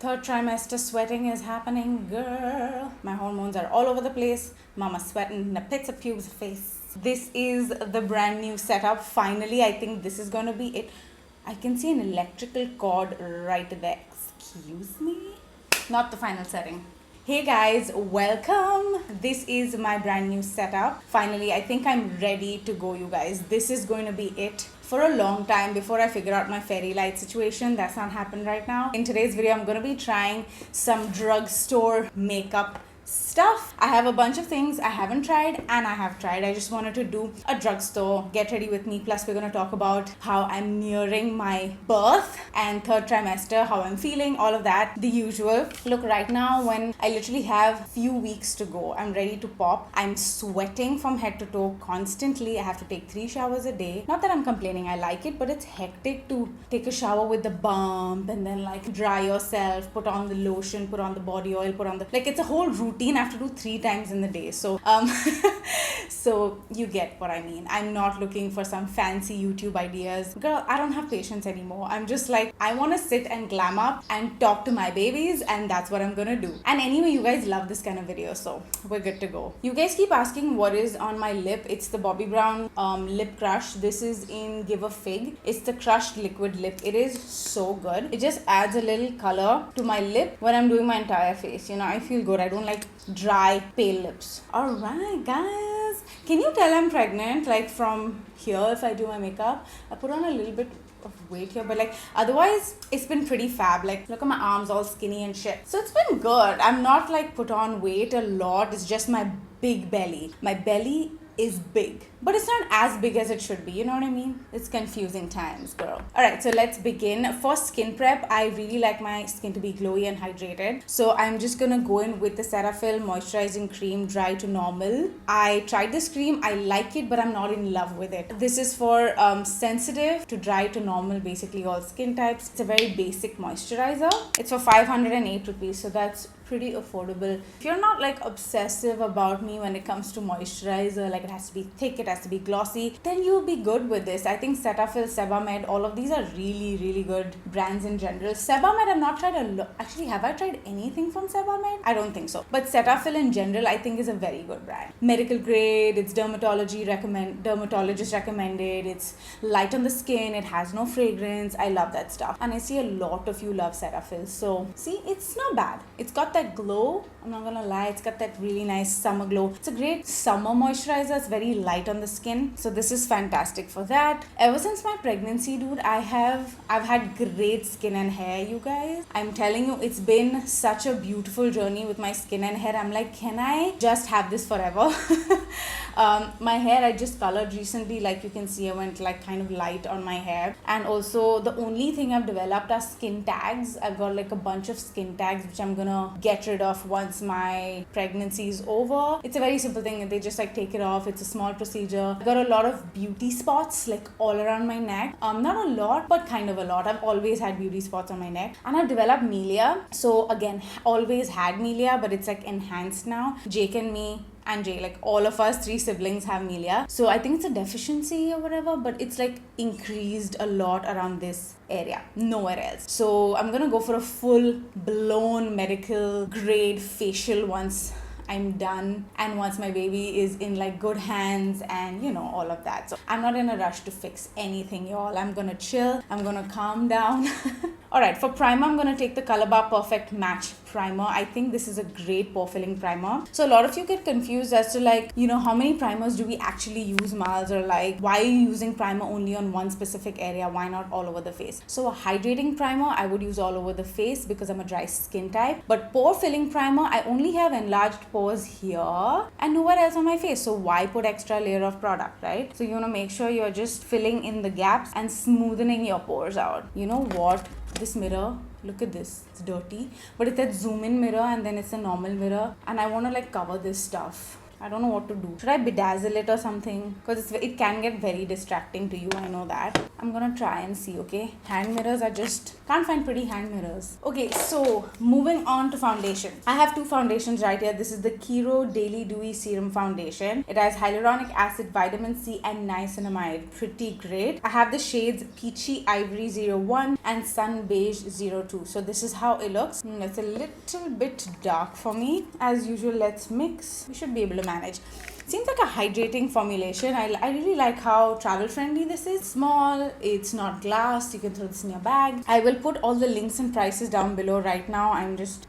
Third trimester sweating is happening, girl. My hormones are all over the place. Mama's sweating in the pits of pubes face. This is the brand new setup. Finally, I think this is gonna be it. I can see an electrical cord right there. Excuse me? Not the final setting. Hey guys, welcome. This is my brand new setup. Finally, I think I'm ready to go, you guys. This is going to be it for a long time before I figure out my fairy light situation. That's not happening right now. In today's video, I'm going to be trying some drugstore makeup stuff. I have a bunch of things I haven't tried and I have tried. I just wanted to do a drugstore, get ready with me. Plus we're going to talk about how I'm nearing my birth and third trimester, how I'm feeling, all of that, the usual. Look, right now when I literally have few weeks to go, I'm ready to pop. I'm sweating from head to toe constantly. I have to take 3 showers a day. Not that I'm complaining, I like it, but it's hectic to take a shower with the bump and then like dry yourself, put on the lotion, put on the body oil, put on the, like, it's a whole routine I have to do 3 times in the day. So so you get what I mean. I'm not looking for some fancy YouTube ideas. Girl, I don't have patience anymore. I'm just like, I want to sit and glam up and talk to my babies, and that's what I'm gonna do. And anyway, you guys love this kind of video, so we're good to go. You guys keep asking what is on my lip. It's the Bobbi Brown lip crush. This is in Give a Fig. It's the crushed liquid lip. It is so good. It just adds a little color to my lip when I'm doing my entire face. You know, I feel good. I don't like dry pale lips. All right, guys, can you tell I'm pregnant? Like from here, if I do my makeup, I put on a little bit of weight here, but like otherwise it's been pretty fab. Like look at my arms, all skinny and shit. So it's been good. I'm not like put on weight a lot. It's just my big belly. My belly is big, but it's not as big as it should be. You know what I mean? It's confusing times, girl. All right, so let's begin. For skin prep, I really like my skin to be glowy and hydrated. So I'm just gonna go in with the Cetaphil moisturizing cream, dry to normal. I tried this cream. I like it, but I'm not in love with it. This is for sensitive to dry to normal, basically all skin types. It's a very basic moisturizer. It's for 508 rupees, so that's pretty affordable. If you're not like obsessive about me when it comes to moisturizer, like it has to be thick, it has to be glossy, then you'll be good with this. I think Cetaphil, Sebamed, all of these are really good brands in general. Sebamed I've not tried a lot. Actually, have I tried anything from Sebamed? I don't think so. But Cetaphil in general, I think is a very good brand. Medical grade, it's dermatologist recommended, it's light on the skin, it has no fragrance. I love that stuff. And I see a lot of you love Cetaphil. So see, it's not bad. It's got that glow. I'm not gonna lie, it's got that really nice summer glow. It's a great summer moisturizer. It's very light on the skin, so this is fantastic for that. Ever since my pregnancy, dude, I've had great skin and hair, you guys. I'm telling you, it's been such a beautiful journey with my skin and hair. I'm like, can I just have this forever? My hair, I just colored recently. Like you can see, I went like kind of light on my hair. And also the only thing I've developed are skin tags. I've got like a bunch of skin tags which I'm gonna get rid of once my pregnancy is over. It's a very simple thing. They just like take it off. It's a small procedure. I've got a lot of beauty spots like all around my neck. Not a lot, but kind of a lot. I've always had beauty spots on my neck, and I've developed melia. So again, always had melia, but it's like enhanced now. Jake and me and Jay, like all of us 3 siblings have melia. So I think it's a deficiency or whatever, but it's like increased a lot around this area, nowhere else. So I'm gonna go for a full blown medical grade facial once I'm done and once my baby is in like good hands and you know all of that. So I'm not in a rush to fix anything, y'all. I'm gonna chill, I'm gonna calm down. Alright, for primer, I'm gonna take the Color Bar Perfect Match primer. I think this is a great pore filling primer. So a lot of you get confused as to like, you know, how many primers do we actually use, Miles, or like why are you using primer only on one specific area, why not all over the face? So a hydrating primer I would use all over the face because I'm a dry skin type, but pore filling primer, I only have enlarged pores here and nowhere else on my face, so why put extra layer of product, right? So you want to make sure you're just filling in the gaps and smoothing your pores out. You know what, this mirror, look at this, it's dirty, but it's that zoom in mirror and then it's a normal mirror, and I want to like cover this stuff I don't know what to do. Should I bedazzle it or something? Because it can get very distracting to you. I know that. I'm gonna try and see, okay? Hand mirrors are just... Can't find pretty hand mirrors. Okay, so moving on to foundation. I have two foundations right here. This is the Kiro Daily Dewy Serum Foundation. It has hyaluronic acid, vitamin C and niacinamide. Pretty great. I have the shades Peachy Ivory 01 and Sun Beige 02. So this is how it looks. It's a little bit dark for me. As usual, let's mix. We should be able to manage. Seems like a hydrating formulation. I really like how travel friendly this is. Small, it's not glass, you can throw this in your bag. I will put all the links and prices down below. Right now I'm just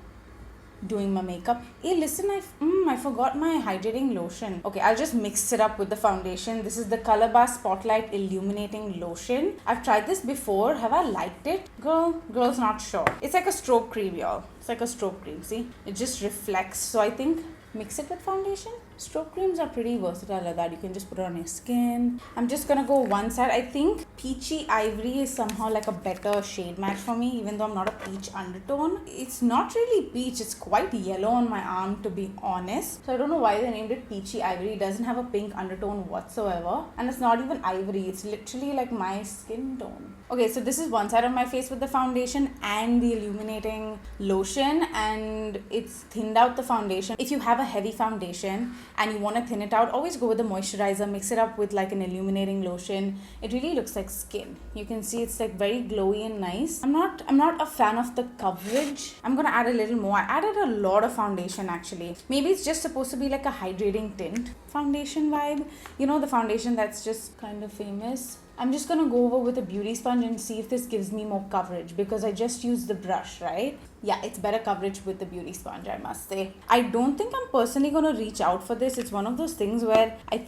doing my makeup. Hey, listen, I forgot my hydrating lotion. Okay, I'll just mix it up with the foundation. This is the Color Bar Spotlight Illuminating Lotion. I've tried this before. Have I liked it? Girl's not sure. It's like a strobe cream, y'all. It's like a strobe cream, see? It just reflects. So I think mix it with foundation. Strobe creams are pretty versatile like that. You can just put it on your skin. I'm just gonna go one side. I think Peachy Ivory is somehow like a better shade match for me, even though I'm not a peach undertone. It's not really peach. It's quite yellow on my arm, to be honest. So I don't know why they named it Peachy Ivory. It doesn't have a pink undertone whatsoever. And it's not even ivory. It's literally like my skin tone. Okay, so this is one side of my face with the foundation and the illuminating lotion. And it's thinned out the foundation. If you have a heavy foundation and you want to thin it out, always go with the moisturizer, mix it up with like an illuminating lotion. It really looks like skin. You can see it's like very glowy and nice. I'm not a fan of the coverage. I'm gonna add a little more. I added a lot of foundation actually. Maybe it's just supposed to be like a hydrating tint foundation vibe. You know, the foundation that's just kind of famous. I'm just gonna go over with a beauty sponge and see if this gives me more coverage, because I just used the brush, right? Yeah, it's better coverage with the beauty sponge, I must say. I don't think I'm personally gonna reach out for this. It's one of those things where I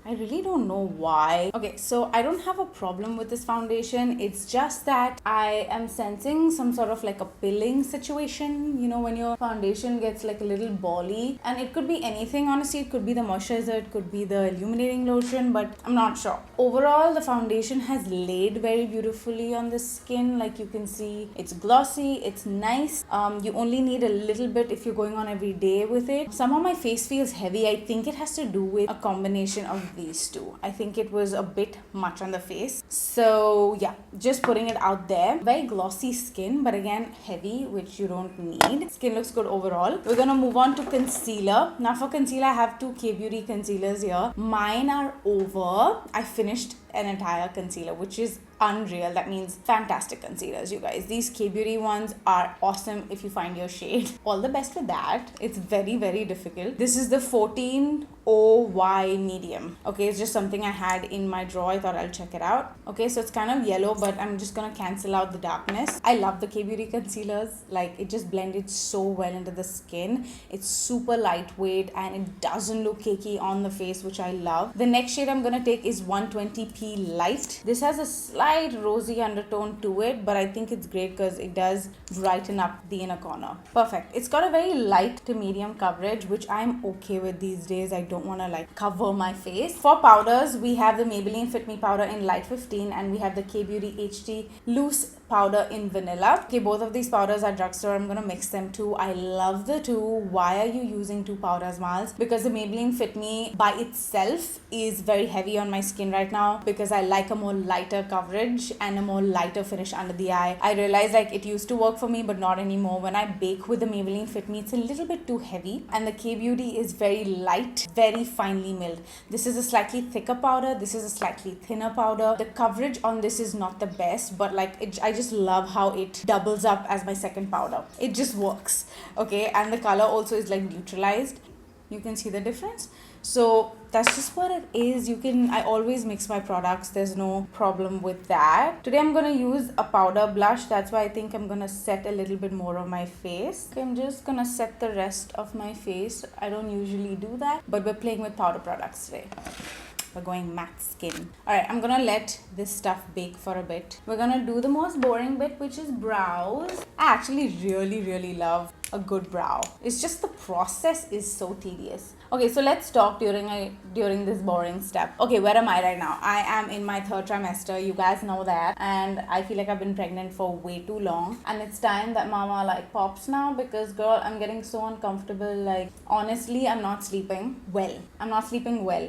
really don't know why. Okay, so I don't have a problem with this foundation. It's just that I am sensing some sort of like a pilling situation, you know, when your foundation gets like a little bally. And it could be anything, honestly. It could be the moisturizer, it could be the illuminating lotion, but I'm not sure. Overall, the foundation has laid very beautifully on the skin. Like you can see, it's glossy, it's nice. You only need a little bit if you're going on every day with it. Somehow my face feels heavy. I think it has to do with a combination of these two. I think it was a bit much on the face. So yeah, just putting it out there. Very glossy skin, but again heavy, which you don't need. Skin looks good overall. We're gonna move on to concealer. Now for concealer, I have two K-Beauty concealers here. Mine are over. I finished an entire concealer, which is unreal. That means fantastic concealers, you guys. These K-Beauty ones are awesome if you find your shade. All the best with that. It's very, very difficult. This is the 14OY medium. Okay, it's just something I had in my drawer. I thought I'll check it out. Okay, so it's kind of yellow, but I'm just gonna cancel out the darkness. I love the K-Beauty concealers. Like, it just blended so well into the skin. It's super lightweight and it doesn't look cakey on the face, which I love. The next shade I'm gonna take is 120p Light. This has a slight rosy undertone to it, but I think it's great because it does brighten up the inner corner. Perfect. It's got a very light to medium coverage, which I'm okay with these days. I don't want to like cover my face. For powders, we have the Maybelline Fit Me powder in Light 15 and we have the K-Beauty HD Loose powder in Vanilla. Okay, both of these powders are Drugstore. I'm gonna mix them too. I love the two. Why are you using two powders, Miles? Because the Maybelline Fit Me by itself is very heavy on my skin right now, because I like a more lighter coverage and a more lighter finish under the eye. I realized like it used to work for me, but not anymore. When I bake with the Maybelline Fit Me, it's a little bit too heavy, and the K-Beauty is very light, very finely milled. This is a slightly thicker powder. This is a slightly thinner powder. The coverage on this is not the best, but like I just love how it doubles up as my second powder. It just works. Okay, and the color also is like neutralized. You can see the difference. So that's just what it is. I always mix my products. There's no problem with that. Today I'm gonna use a powder blush. That's why I think I'm gonna set a little bit more of my face. Okay, I'm just gonna set the rest of my face. I don't usually do that, but we're playing with powder products today. We're going matte skin. Alright, I'm gonna let this stuff bake for a bit. We're gonna do the most boring bit, which is brows. I actually really love a good brow. It's just the process is so tedious. Okay, so let's talk during this boring step. Okay, where am I right now? I am in my 3rd trimester. You guys know that, and I feel like I've been pregnant for way too long, and it's time that mama like pops now, because girl, I'm getting so uncomfortable. Like honestly, I'm not sleeping well.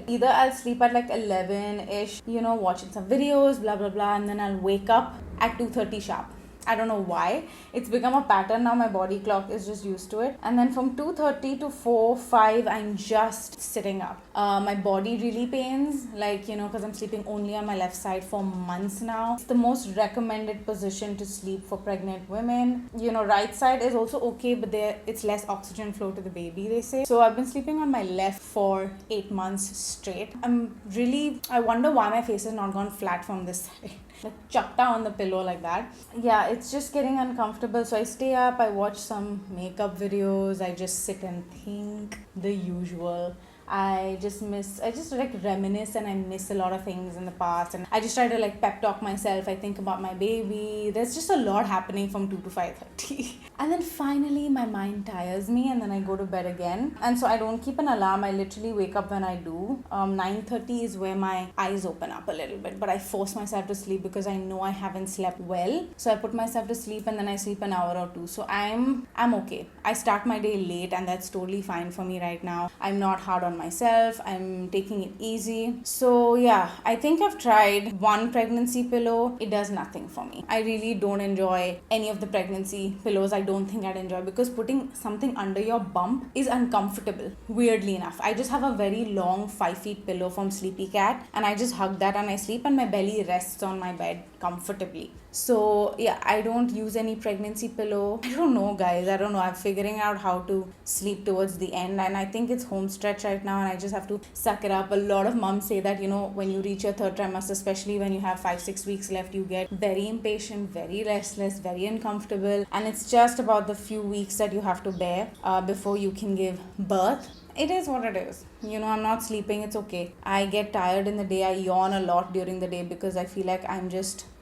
Either I'll sleep at like 11ish, watching some videos, blah blah blah, and then I'll wake up at 2:30 sharp. I don't know why. It's become a pattern now. My body clock is just used to it. And then from 2:30 to 4, 5, I'm just sitting up. My body really pains, like, because I'm sleeping only on my left side for months now. It's the most recommended position to sleep for pregnant women. Right side is also okay, but it's less oxygen flow to the baby, they say. So I've been sleeping on my left for 8 months straight. I wonder why my face has not gone flat from this side. Like chucked on the pillow like that. Yeah, it's just getting uncomfortable. So I stay up, I watch some makeup videos, I just sit and think the usual. I just like reminisce, and I miss a lot of things in the past, and I just try to like pep talk myself. I think about my baby. There's just a lot happening from 2 to 5:30. And then finally my mind tires me, and then I go to bed again. And so I don't keep an alarm. I literally wake up when I do. 9:30 is where my eyes open up a little bit, but I force myself to sleep because I know I haven't slept well. So I put myself to sleep, and then I sleep an hour or two. So I'm okay. I start my day late, and that's totally fine for me right now. I'm not hard on myself. I'm taking it easy. So yeah, I think I've tried one pregnancy pillow. It does nothing for me. I really don't enjoy any of the pregnancy pillows. I don't think I'd enjoy, because putting something under your bump is uncomfortable, weirdly enough. I just have a very long 5 feet pillow from Sleepy Cat, and I just hug that and I sleep, and my belly rests on my bed comfortably. So yeah, I don't use any pregnancy pillow. I don't know, guys. I don't know. I'm figuring out how to sleep towards the end, and I think it's home stretch right now, and I just have to suck it up. A lot of moms say that, when you reach your 3rd trimester, especially when you have 5-6 weeks left, you get very impatient, very restless, very uncomfortable, and it's just about the few weeks that you have to bear before you can give birth. It is what it is. I'm not sleeping. It's okay. I get tired in the day. I yawn a lot during the day because I feel like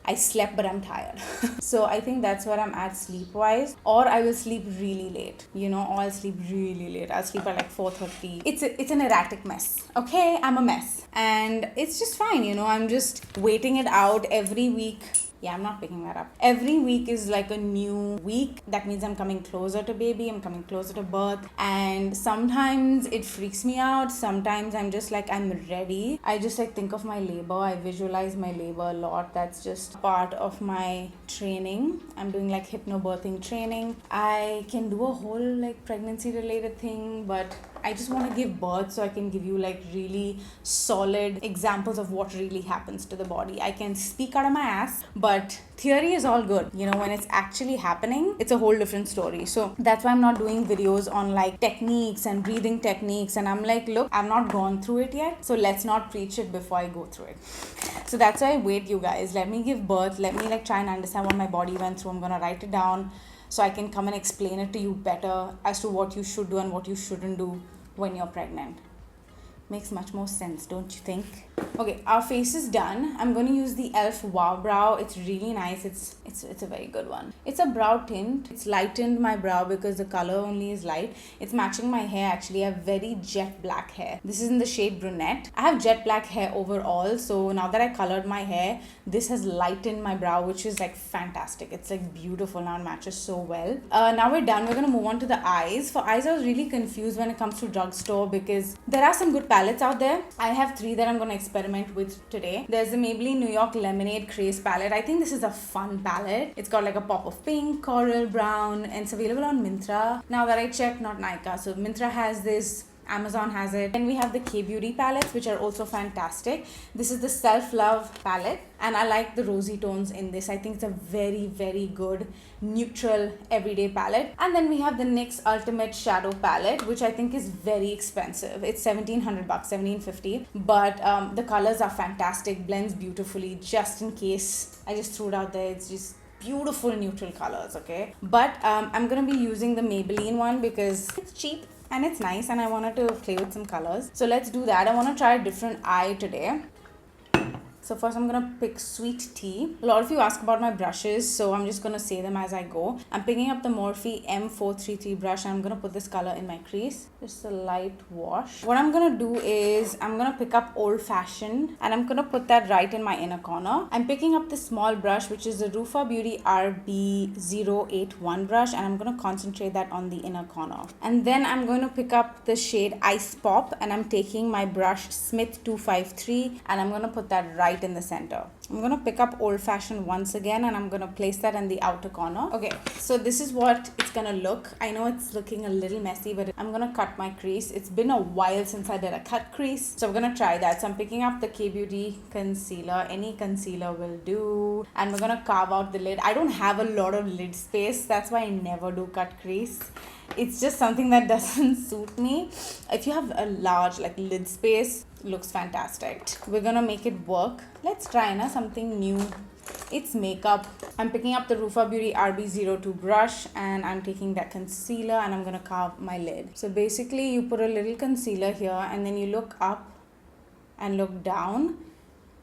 I slept but I'm tired. So I think that's where I'm at sleep wise. Or I will sleep really late, or I'll sleep really late. I'll sleep at like 4:30. It's an erratic mess. Okay, I'm a mess. And it's just fine, I'm just waiting it out every week. Yeah, I'm not picking that up. Every week is like a new week. That means I'm coming closer to baby. I'm coming closer to birth. And sometimes it freaks me out. Sometimes I'm just like, I'm ready. I just like think of my labor. I visualize my labor a lot. That's just part of my training. I'm doing like hypnobirthing training. I can do a whole like pregnancy related thing, but I just want to give birth so I can give you like really solid examples of what really happens to the body. I can speak out of my ass, but theory is all good. When it's actually happening, it's a whole different story. So that's why I'm not doing videos on like techniques and breathing techniques. And I'm like, look, I've not gone through it yet. So let's not preach it before I go through it. So that's why I wait, you guys. Let me give birth. Let me like try and understand what my body went through. I'm going to write it down so I can come and explain it to you better as to what you should do and what you shouldn't do when you're pregnant. Makes much more sense, don't you think? Okay, our face is done. I'm going to use the e.l.f. Wow Brow. It's really nice. It's a very good one. It's a brow tint. It's lightened my brow because the color only is light. It's matching my hair actually. I have very jet black hair. This is in the shade brunette. I have jet black hair overall, so now that I colored my hair, this has lightened my brow, which is like fantastic. It's like beautiful now. It matches so well. Now we're done. We're going to move on to the eyes. For eyes, I was really confused when it comes to Drugstore because there are some good palettes out there. I have 3 that I'm going to experiment with today. There's the Maybelline New York Lemonade Craze palette. I think this is a fun palette. It's got like a pop of pink, coral, brown, and it's available on Myntra. Now that I checked, not Nykaa. So Myntra has this, Amazon has it. Then we have the K-Beauty palettes, which are also fantastic. This is the Self-Love palette, and I like the rosy tones in this. I think it's a very, very good neutral everyday palette. And then we have the NYX Ultimate Shadow palette, which I think is very expensive. It's $1,700, $1,750, but the colors are fantastic, blends beautifully. Just in case I just threw it out there, it's just beautiful neutral colors, okay? But I'm gonna be using the Maybelline one because it's cheap and it's nice, and I wanted to play with some colors. So let's do that. I want to try a different eye today. So first I'm gonna pick Sweet Tea. A lot of you ask about my brushes, so I'm just gonna say them as I go. I'm picking up the Morphe M433 brush and I'm gonna put this color in my crease. Just a light wash. What I'm gonna do is I'm gonna pick up Old Fashioned and I'm gonna put that right in my inner corner. I'm picking up the small brush, which is the Rufa Beauty RB081 brush, and I'm gonna concentrate that on the inner corner. And then I'm going to pick up the shade Ice Pop and I'm taking my brush Smith 253 and I'm going to put that right in the center. I'm going to pick up Old Fashioned once again and I'm going to place that in the outer corner. Okay, so this is what it's going to look. I know it's looking a little messy, but I'm going to cut my crease. It's been a while since I did a cut crease, so I'm going to try that. So I'm picking up the K-Beauty concealer. Any concealer will do. And we're going to carve out the lid. I don't have a lot of lid space. That's why I never do cut crease. It's just something that doesn't suit me. If you have a large lid space, looks fantastic. We're gonna make it work. Let's try something new. It's makeup. I'm picking up the Rufa Beauty RB02 brush and I'm taking that concealer and I'm gonna carve my lid. So basically you put a little concealer here and then you look up and look down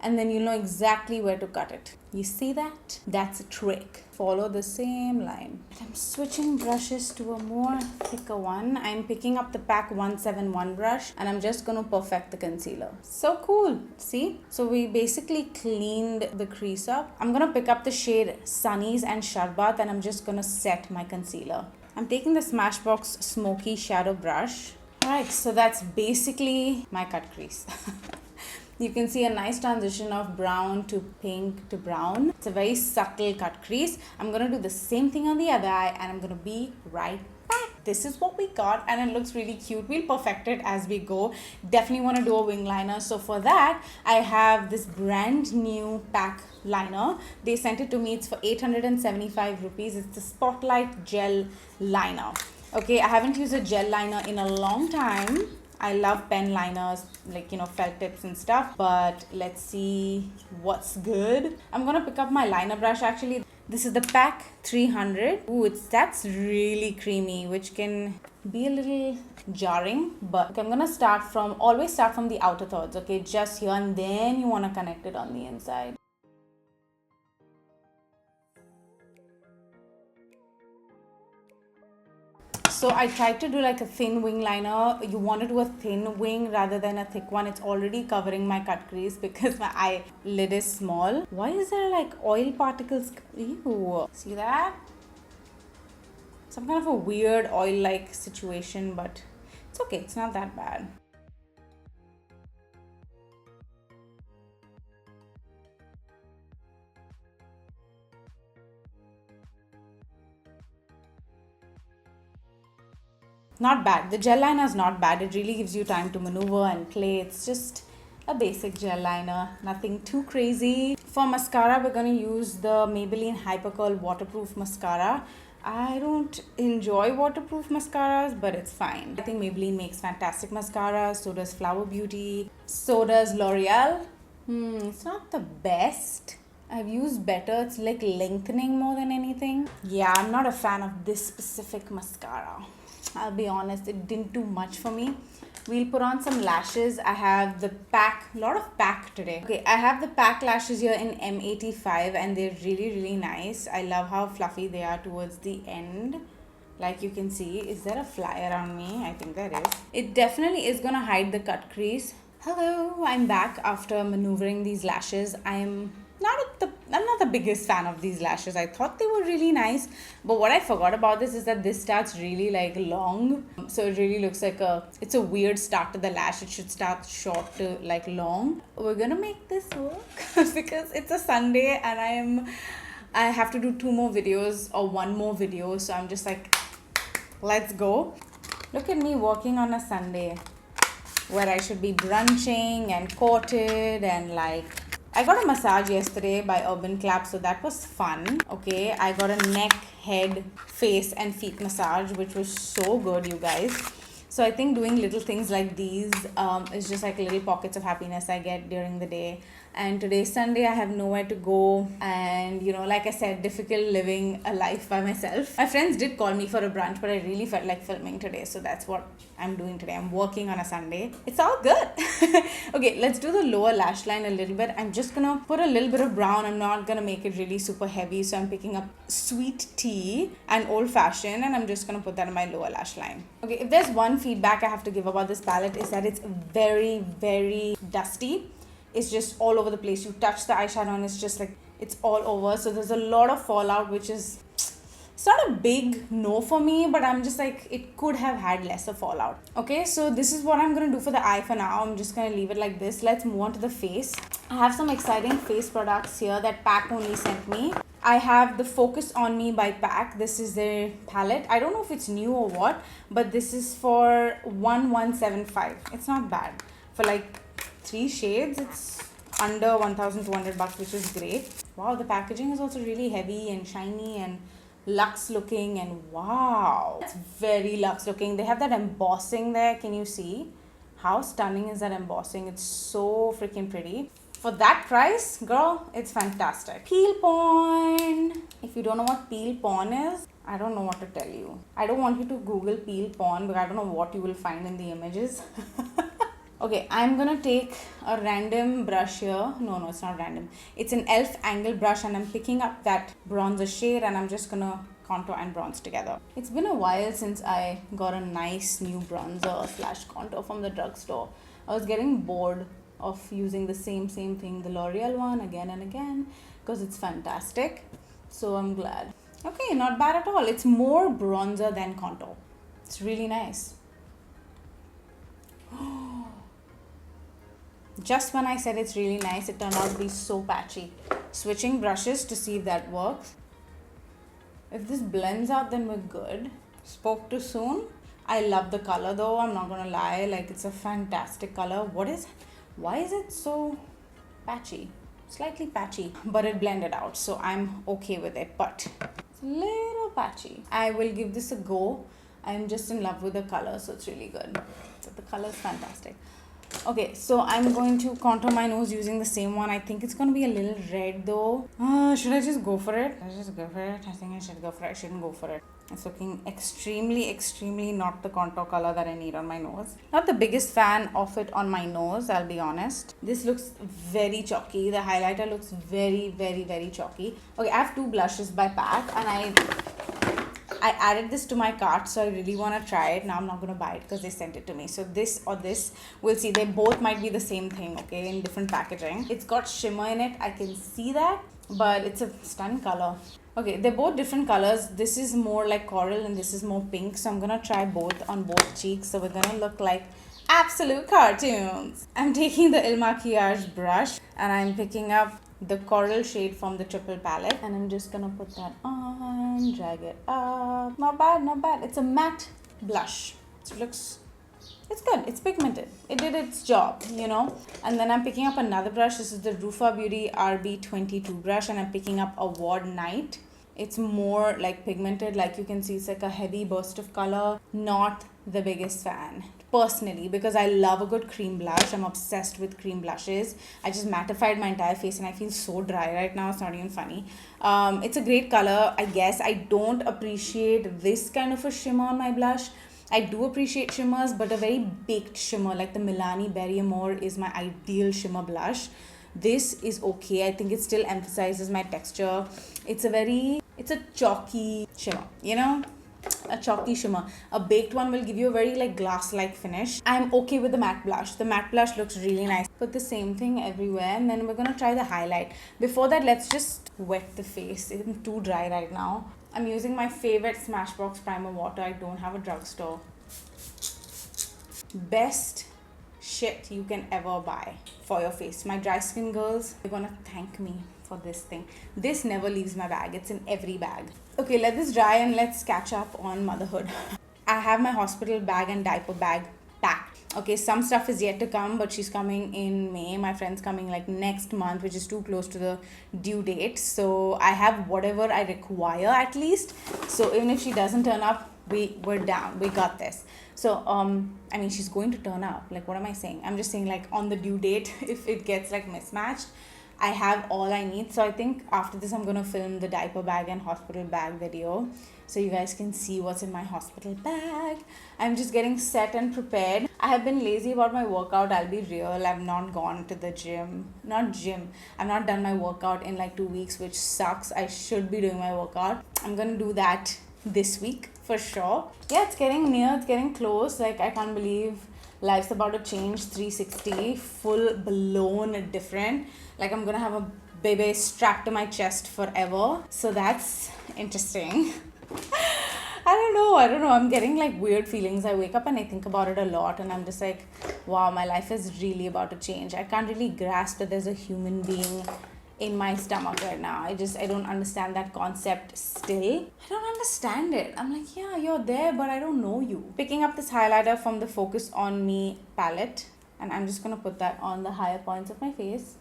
and then you know exactly where to cut it. You see that? That's a trick. Follow the same line. I'm switching brushes to a more thicker one. I'm picking up the PAC 171 brush and I'm just going to perfect the concealer. So cool. See? So we basically cleaned the crease up. I'm going to pick up the shade Sunnies and Sharbat and I'm just going to set my concealer. I'm taking the Smashbox Smoky Shadow brush. Alright, so that's basically my cut crease. You can see a nice transition of brown to pink to brown. It's a very subtle cut crease. I'm going to do the same thing on the other eye and I'm going to be right back. This is what we got and it looks really cute. We'll perfect it as we go. Definitely want to do a wing liner. So for that, I have this brand new PAC liner. They sent it to me. It's for 875 rupees. It's the Spotlight Gel Liner. Okay, I haven't used a gel liner in a long time. I love pen liners, felt tips and stuff, but let's see what's good. I'm gonna pick up my liner brush actually. This is the PAC 300. Ooh, that's really creamy, which can be a little jarring, but okay, I'm gonna always start from the outer thirds, okay, just here, and then you wanna connect it on the inside. So I tried to do a thin wing liner. You want to do a thin wing rather than a thick one. It's already covering my cut crease because my eyelid is small. Why is there oil particles? Ew. See that? Some kind of a weird oil-like situation, but it's okay. It's not that bad. Not bad. The gel liner is not bad. It really gives you time to maneuver and play. It's just a basic gel liner. Nothing too crazy. For mascara, we're going to use the Maybelline Hypercurl Waterproof Mascara. I don't enjoy waterproof mascaras, but it's fine. I think Maybelline makes fantastic mascaras. So does Flower Beauty. So does L'Oreal. It's not the best. I've used better. It's lengthening more than anything. Yeah, I'm not a fan of this specific mascara. I'll be honest, it didn't do much for me. We'll put on some lashes. I have the PAC, a lot of PAC today. Okay, I have the PAC lashes here in M85 and they're really, really nice. I love how fluffy they are towards the end. Like you can see, is there a fly around me? I think there is. It definitely is gonna hide the cut crease. Hello, I'm back after maneuvering these lashes. I'm not the biggest fan of these lashes. I thought they were really nice, but what I forgot about this is that this starts really long, so it really looks like it's a weird start to the lash. It should start short to long. We're gonna make this work because it's a Sunday and I have to do 2 more videos or 1 more video, so I'm just let's go. Look at me working on a Sunday where I should be brunching and courted and I got a massage yesterday by Urban Clap, so that was fun. Okay, I got a neck, head, face and feet massage, which was so good, you guys. So I think doing little things like these is just little pockets of happiness I get during the day. and today's Sunday. I have nowhere to go, and you know, like I said, difficult living a life by myself. My friends did call me for a brunch, but I really felt like filming today, so that's what I'm doing today. I'm working on a Sunday. It's all good. Okay, let's do the lower lash line a little bit. I'm just gonna put a little bit of brown. I'm not gonna make it really super heavy, so I'm picking up Sweet Tea and Old Fashioned, and I'm just gonna put that in my lower lash line. Okay, if there's one feedback I have to give about this palette, is that it's very, very dusty. It's just all over the place. You touch the eyeshadow and it's just like, it's all over. So there's a lot of fallout, which is, it's not a big no for me, but I'm just like, it could have had lesser fallout. Okay, so this is what I'm going to do for the eye for now. I'm just going to leave it like this. Let's move on to the face. I have some exciting face products here that PAC only sent me. I have the Focus On Me by PAC. This is their palette. I don't know if it's new or what, but this is for 1175. It's not bad. For like 3 shades, it's under 1,200 bucks, which is great. Wow, the packaging is also really heavy and shiny and luxe looking, and wow, it's very luxe looking. They have that embossing there. Can you see how stunning is that embossing? It's so freaking pretty. For that price, girl, it's fantastic. Peel porn. If you don't know what peel porn is, I don't know what to tell you. I don't want you to Google peel porn, but I don't know what you will find in the images. Okay, I'm gonna take a random brush here. No, it's not random. It's an e.l.f. angle brush, and I'm picking up that bronzer shade, and I'm just gonna contour and bronze together. It's been a while since I got a nice new bronzer slash contour from the drugstore. I was getting bored of using the same thing, the L'Oreal one, again and again, because it's fantastic. So I'm glad. Okay, not bad at all. It's more bronzer than contour. It's really nice. Just when I said it's really nice, it turned out to be so patchy. Switching brushes to see if that works. If this blends out, then we're good. Spoke too soon. I love the color though, I'm not gonna lie. Like, it's a fantastic color. Why is it so patchy? Slightly patchy, but it blended out, so I'm okay with it, but it's a little patchy. I will give this a go. I'm just in love with the color, so it's really good. So the color is fantastic. Okay, so I'm going to contour my nose using the same one. I think it's going to be a little red though. Should I just go for it? I think I should go for it. I shouldn't go for it. It's looking extremely not the contour color that I need on my nose. Not the biggest fan of it on my nose, I'll be honest. This looks very chalky. The highlighter looks very chalky. Okay, I have 2 blushes by PAC, and I added this to my cart, so I really want to try it. Now I'm not going to buy it because they sent it to me. So this or this, we'll see. They both might be the same thing, okay, in different packaging. It's got shimmer in it, I can see that, but it's a stunning color. Okay, they're both different colors. This is more like coral and this is more pink. So I'm going to try both on both cheeks. So we're going to look like absolute cartoons. I'm taking the Il Maquillage brush and I'm picking up the coral shade from the triple palette, and I'm just gonna put that on, drag it up. Not bad. It's a matte blush. So it's good. It's pigmented. It did its job, you know. And then I'm picking up another brush. This is the Rufa Beauty RB22 brush, and I'm picking up Award Night. It's more like pigmented, like you can see. It's like a heavy burst of color. Not the biggest fan personally, because I love a good cream blush. I'm obsessed with cream blushes. I just mattified my entire face and I feel so dry right now. It's not even funny. It's a great color, I guess. I don't appreciate this kind of a shimmer on my blush. I do appreciate shimmers, but a very baked shimmer like the Milani Berry Amore is my ideal shimmer blush. This is okay. I think it still emphasizes my texture. It's a chalky shimmer, you know? A chalky shimmer. A baked one will give you a very like glass-like finish. I'm okay with the matte blush. The matte blush looks really nice. Put the same thing everywhere, and then we're gonna try the highlight. Before that, let's just wet the face. It's too dry right now. I'm using my favorite Smashbox primer water. I don't have a drugstore. Best shit you can ever buy for your face. My dry skin girls, you're gonna thank me for this thing. This never leaves my bag. It's in every bag. Okay, let this dry and let's catch up on motherhood. I have my hospital bag and diaper bag packed. Okay, some stuff is yet to come, but she's coming in May. My friend's coming like next month, which is too close to the due date. So I have whatever I require at least. So even if she doesn't turn up, we're down. We got this. So I mean, she's going to turn up. Like, what am I saying? I'm just saying, like, on the due date, if it gets like mismatched, I have all I need. So I think after this, I'm gonna film the diaper bag and hospital bag video, so you guys can see what's in my hospital bag. I'm just getting set and prepared. I have been lazy about my workout, I'll be real. I've not gone to the gym. I've not done my workout in like 2 weeks, which sucks. I should be doing my workout. I'm gonna do that this week for sure. Yeah, it's getting near, it's getting close. Like, I can't believe life's about to change 360, full blown different. Like, I'm gonna have a baby strapped to my chest forever. So that's interesting. I don't know. I'm getting like weird feelings. I wake up and I think about it a lot, and I'm just like, wow, my life is really about to change. I can't really grasp that there's a human being in my stomach right now. I don't understand that concept still. I don't understand it. I'm like, yeah, you're there, but I don't know you. Picking up this highlighter from the Focus on Me palette, and I'm just gonna put that on the higher points of my face.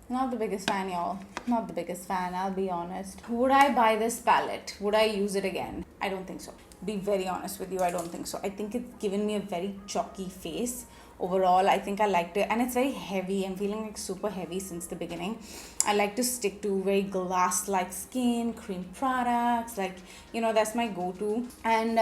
Not the biggest fan, y'all. Not the biggest fan, I'll be honest. Would I buy this palette? Would I use it again? I don't think so. Be very honest with you, I don't think so. I think it's given me a very chalky face. Overall, I think I liked it, and it's very heavy. I'm feeling like super heavy since the beginning. I like to stick to very glass-like skin, cream products, like, you know, that's my go-to. And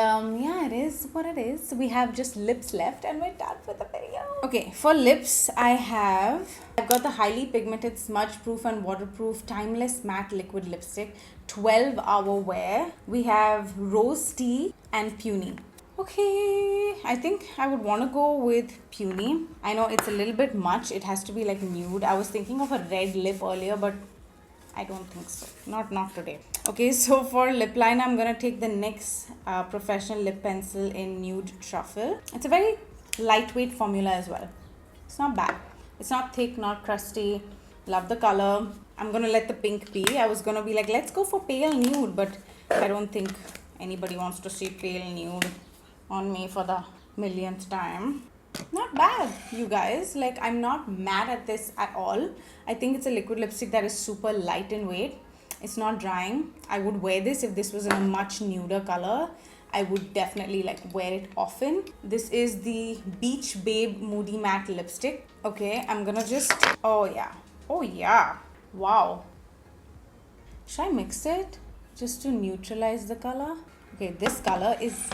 yeah, it is what it is. We have just lips left and we're done with the video. Okay, for lips, I've got the highly pigmented, smudge-proof and waterproof timeless matte liquid lipstick, 12-hour wear. We have Rose Tea and Puny. Okay, I think I would want to go with Puny. I know it's a little bit much. It has to be like nude. I was thinking of a red lip earlier, but I don't think so. Not today. Okay, so for lip liner, I'm going to take the NYX Professional Lip Pencil in Nude Truffle. It's a very lightweight formula as well. It's not bad. It's not thick, not crusty. Love the color. I'm going to let the pink be. I was going to be like, let's go for pale nude, but I don't think anybody wants to see pale nude on me for the millionth time. Not bad, you guys. Like, I'm not mad at this at all. I think it's a liquid lipstick that is super light in weight. It's not drying. I would wear this if this was in a much nuder color. I would definitely like wear it often. This is the Beach Babe Moody Matte Lipstick. Okay, I'm gonna just, oh yeah, wow. Should I mix it just to neutralize the color? Okay, this color is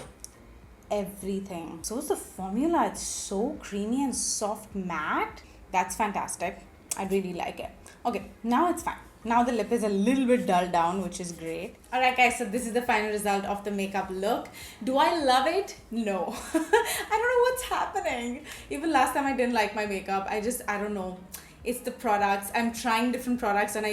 everything. So is the formula. It's so creamy and soft matte. That's fantastic. I really like it. Okay, now it's fine. Now the lip is a little bit dulled down, which is great. Alright guys, so this is the final result of the makeup look. Do I love it? No. I don't know what's happening. Even last time I didn't like my makeup. I don't know. It's the products. I'm trying different products, and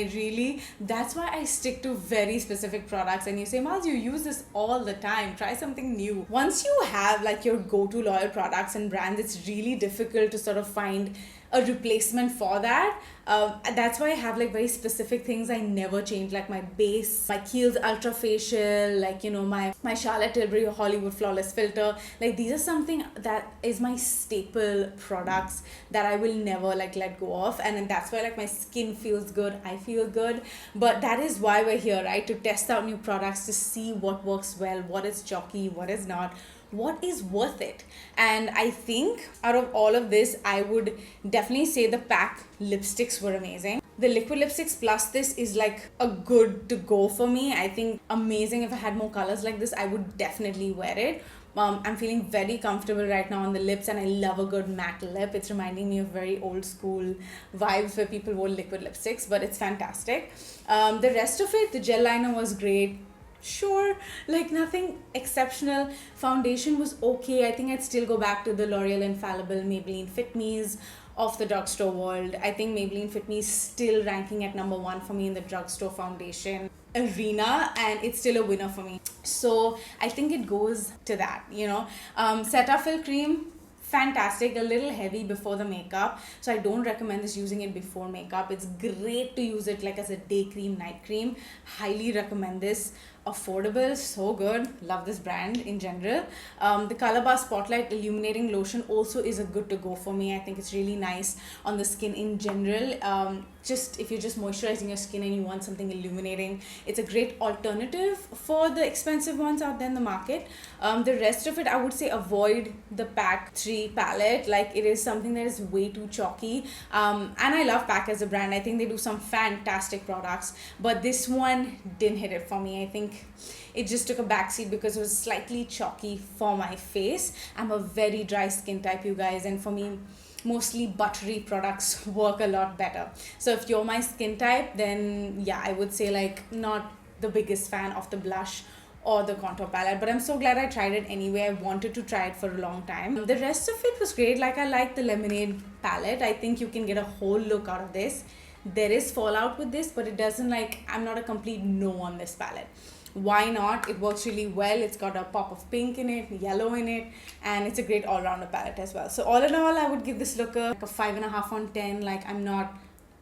that's why I stick to very specific products. And you say, Maz, you use this all the time. Try something new. Once you have like your go-to loyal products and brands, it's really difficult to sort of find a replacement for that. That's why I have like very specific things I never change, like my base, my Kiehl's Ultra Facial, like, you know, my Charlotte Tilbury Hollywood Flawless Filter. Like, these are something that is my staple products that I will never like let go of, and that's why like my skin feels good, I feel good. But that is why we're here, right? To test out new products, to see what works well, what is chalky, what is not, what is worth it. And I think out of all of this, I would definitely say the PAC lipsticks were amazing. The liquid lipsticks plus this is like a good to go for me. I think amazing. If I had more colors like this, I would definitely wear it. I'm feeling very comfortable right now on the lips, and I love a good matte lip. It's reminding me of very old school vibes where people wore liquid lipsticks, but it's fantastic. The rest of it, the gel liner was great. Sure, like nothing exceptional. Foundation was okay. I think I'd still go back to the L'Oreal Infallible Maybelline Fit Me's of the drugstore world. I think Maybelline Fit Me is still ranking at number 1 for me in the drugstore foundation arena, and it's still a winner for me. So I think it goes to that, you know. Cetaphil cream, fantastic. A little heavy before the makeup, so I don't recommend this using it before makeup. It's great to use it like as a day cream, night cream. Highly recommend this. affordable, so good. Love this brand in general. The Color Bar Spotlight Illuminating Lotion also is a good to go for me. I think it's really nice on the skin in general. Just if you're just moisturizing your skin and you want something illuminating, it's a great alternative for the expensive ones out there in the market. The rest of it, I would say avoid the Pack 3 palette. Like, it is something that is way too chalky. And I love Pack as a brand. I think they do some fantastic products, but this one didn't hit it for me. I think it just took a backseat because it was slightly chalky for my face. I'm a very dry skin type, you guys, and for me, mostly buttery products work a lot better. So if you're my skin type, then yeah, I would say like not the biggest fan of the blush or the contour palette, but I'm so glad I tried it anyway. I wanted to try it for a long time. The rest of it was great. Like, I like the Lemonade palette. I think you can get a whole look out of this. There is fallout with this, but it doesn't, like, I'm not a complete no on this palette. Why not? It works really well. It's got a pop of pink in it, yellow in it, and it's a great all-rounder palette as well. So all in all, I would give this look a 5.5 on 10. Like, I'm not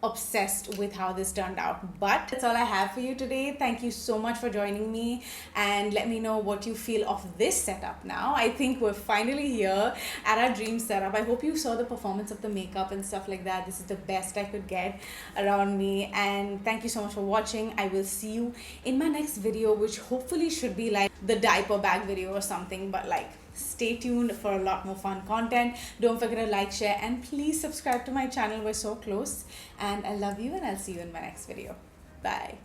obsessed with how this turned out, but that's all I have for you today. Thank you so much for joining me, and let me know what you feel of this setup now. I think we're finally here at our dream setup. I hope you saw the performance of the makeup and stuff like that. This is the best I could get around me, and thank you so much for watching. I will see you in my next video, which hopefully should be like the diaper bag video or something, but like, stay tuned for a lot more fun content. Don't forget to like, share, and please subscribe to my channel. We're so close, and I love you, and I'll see you in my next video. Bye.